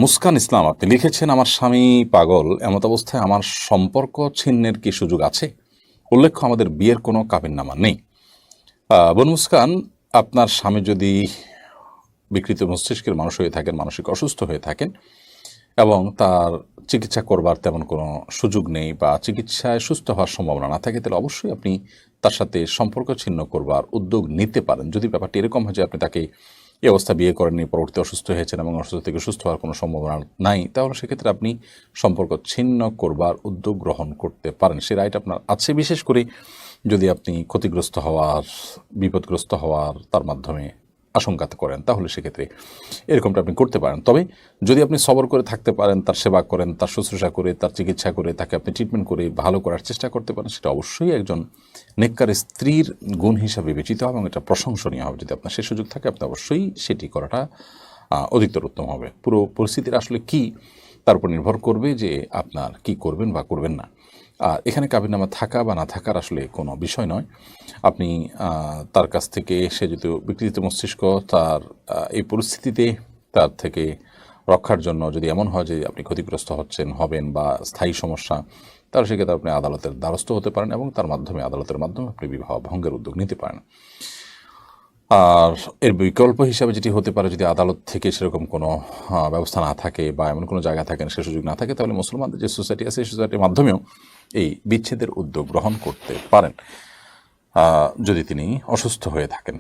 মুস্কান ইসলাম, আপনি লিখেছেন, আমার স্বামী পাগল, এমত অবস্থায় আমার সম্পর্ক ছিন্নের কি সুযোগ আছে? উল্লেখ্য আমাদের বিয়ের কোনো কাবিননামা নেই। বোন মুস্কান, আপনার স্বামী যদি বিকৃত মস্তিষ্কের মানুষ হয়ে থাকেন, মানসিক অসুস্থ হয়ে থাকেন এবং তার চিকিৎসা করবার তেমন কোনো সুযোগ নেই বা চিকিৎসায় সুস্থ হওয়ার সম্ভাবনা না থাকে, তাহলে অবশ্যই আপনি তার সাথে সম্পর্ক ছিন্ন করবার উদ্যোগ নিতে পারেন। যদি ব্যাপারটি এরকম হয় যে আপনি তাকে এই অবস্থা বিয়ে করেননি, পরবর্তী অসুস্থ হয়েছেন এবং অসুস্থ থেকে সুস্থ হওয়ার কোনো সম্ভাবনা নাই, তাহলে সেক্ষেত্রে আপনি সম্পর্ক ছিন্ন করবার উদ্যোগ গ্রহণ করতে পারেন। সে রাইট আপনার আছে, বিশেষ করে যদি আপনি ক্ষতিগ্রস্ত হওয়ার, বিপদগ্রস্ত হওয়ার তার মাধ্যমে আশঙ্কা করেন, তাহলে সেক্ষেত্রে এরকমটা আপনি করতে পারেন। তবে যদি আপনি সবর করে থাকতে পারেন, তার সেবা করেন, তার শুশ্রূষা করে, তার চিকিৎসা করে, তাকে আপনি ট্রিটমেন্ট করে ভালো করার চেষ্টা করতে পারেন, সেটা অবশ্যই একজন নেককার স্ত্রীর গুণ হিসাবে বিবেচিত হবে এবং এটা প্রশংসনীয় হবে। যদি আপনার সে সুযোগ থাকে, আপনি অবশ্যই সেটি করাটা অধিকতর উত্তম হবে। পুরো পরিস্থিতির আসলে কি, তার উপর নির্ভর করবে যে আপনার কি করবেন বা করবেন না। আর এখানে কাবিননামা থাকা বা না থাকার আসলে কোনো বিষয় নয়। আপনি তার কাছ থেকে, সে যেহেতু বিকৃত মস্তিষ্ক, তার এই পরিস্থিতিতে তার থেকে রক্ষার জন্য যদি এমন হয় যে আপনি ক্ষতিগ্রস্ত হবেন বা স্থায়ী সমস্যা, তাহলে সেক্ষেত্রে আপনি আদালতের দ্বারস্থ হতে পারেন এবং তার মাধ্যমে, আদালতের মাধ্যমে আপনি বিবাহ ভঙ্গের উদ্যোগ নিতে পারেন। আর এর বিকল্প হিসাবে যেটি হতে পারে, যদি আদালত থেকে সেরকম কোনো ব্যবস্থা না থাকে বা এমন কোনো জায়গা থাকে না, সে সুযোগ না থাকে, তাহলে মুসলমানদের যে সোসাইটি আছে, সেই সোসাইটির মাধ্যমেও এই বিচ্ছেদের উদ্যোগ গ্রহণ করতে পারেন যদি তিনি অসুস্থ হয়ে থাকেন।